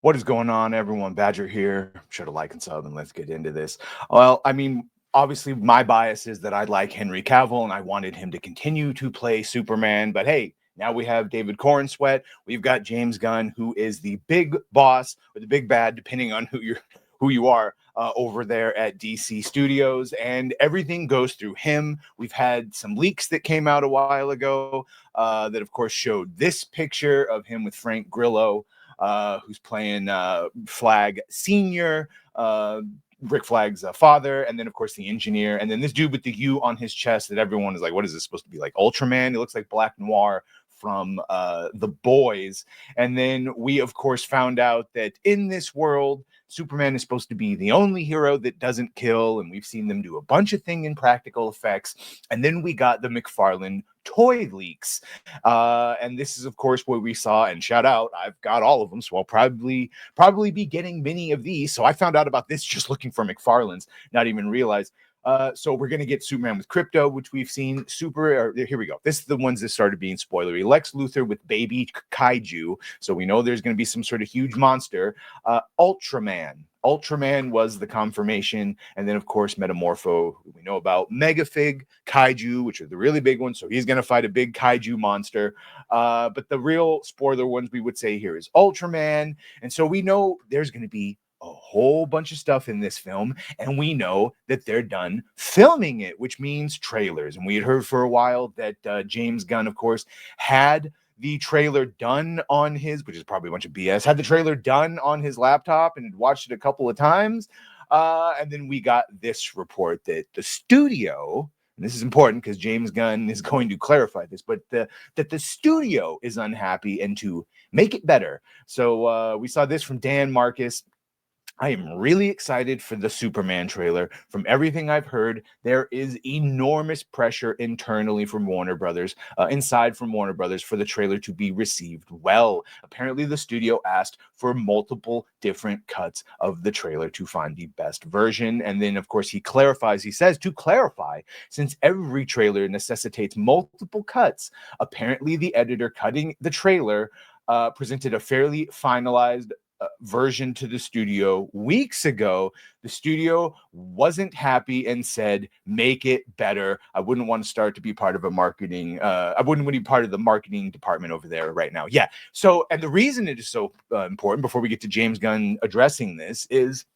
What is going on, everyone? Badger here. Sure to like and sub, and let's get into this. Well, I mean, obviously, my bias is that I like Henry Cavill, and I wanted him to continue to play Superman. But hey, now we have David Cornsweet. We've got James Gunn, who is the big boss or the big bad, depending on who you are over there at DC Studios, and everything goes through him. We've had some leaks that came out a while ago that, of course, showed this picture of him with Frank Grillo, who's playing Flag Senior, Rick Flag's father, and then, of course, the engineer, and then this dude with the U on his chest that everyone is like, what is this supposed to be, like Ultraman? It looks like Black Noir from The Boys. And then we, of course, found out that in this world, Superman is supposed to be the only hero that doesn't kill, and we've seen them do a bunch of things in practical effects. And then we got the McFarlane toy leaks, and this is, of course, what we saw. And shout out, I've got all of them, so I'll probably be getting many of these. So I found out about this just looking for McFarlane's, not even realize. So we're going to get Superman with Crypto, which we've seen. Here we go. This is the ones that started being spoilery. Lex Luthor with baby kaiju. So we know there's going to be some sort of huge monster. Ultraman. Ultraman was the confirmation. And then, of course, Metamorpho, we know about. Megafig, Kaiju, which are the really big ones. So he's going to fight a big kaiju monster. But the real spoiler ones we would say here is Ultraman. And so we know there's going to be a whole bunch of stuff in this film, and we know that they're done filming it, which means trailers. And we had heard for a while that James Gunn, of course, had the trailer done on his, which is probably a bunch of BS, had the trailer done on his laptop and had watched it a couple of times. And then we got this report that the studio, and this is important because James Gunn is going to clarify this, but that the studio is unhappy and to make it better. So we saw this from Dan Marcus. I am really excited for the Superman trailer. From everything I've heard, there is enormous pressure internally from Warner Brothers, inside from Warner Brothers, for the trailer to be received well. Apparently, the studio asked for multiple different cuts of the trailer to find the best version. And then, of course, he says, to clarify, since every trailer necessitates multiple cuts, apparently the editor cutting the trailer presented a fairly finalized version to the studio weeks ago. The studio wasn't happy and said, make it better. I wouldn't want to start to be part of a marketing. I wouldn't want to be part of the marketing department over there right now. Yeah. So, and the reason it is so important, before we get to James Gunn addressing this, is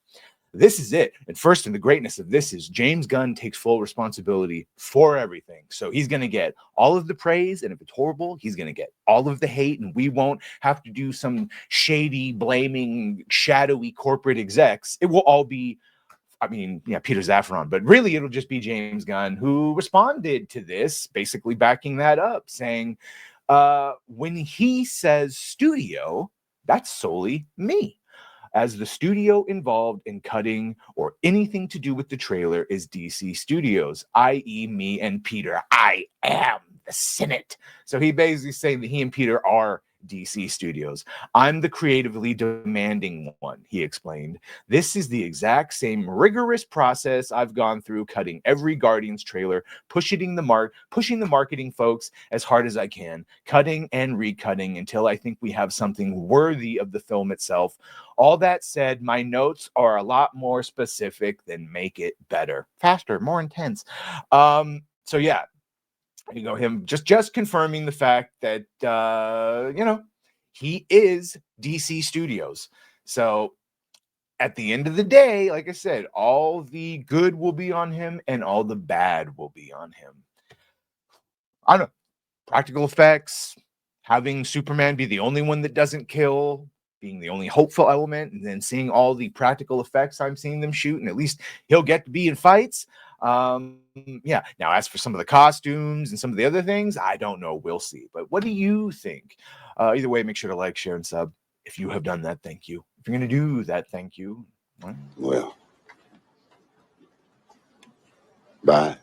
this is it. And first, and the greatness of this is James Gunn takes full responsibility for everything. So he's going to get all of the praise. And if it's horrible, he's going to get all of the hate. And we won't have to do some shady, blaming, shadowy corporate execs. It will all be, Peter Safran, but really it'll just be James Gunn who responded to this, basically backing that up, saying, when he says studio, that's solely me. As the studio involved in cutting or anything to do with the trailer is DC Studios, i.e. me and Peter. I am the Senate. So he basically saying that he and Peter are DC Studios. I'm the creatively demanding one, he explained. This is the exact same rigorous process I've gone through cutting every Guardians trailer, pushing the marketing folks as hard as I can, cutting and recutting until I think we have something worthy of the film itself. All that said, my notes are a lot more specific than make it better, faster, more intense. So yeah, you know, him just confirming the fact that he is DC Studios. So at the end of the day, like I said, all the good will be on him and all the bad will be on him. I don't know, practical effects, having Superman be the only one that doesn't kill, being the only hopeful element, and then seeing all the practical effects I'm seeing them shoot, and at least he'll get to be in fights. Yeah. Now, as for some of the costumes and some of the other things, I don't know. We'll see. But what do you think? Either way, make sure to like, share, and sub. If you have done that, thank you. If you're going to do that, thank you. Well, bye.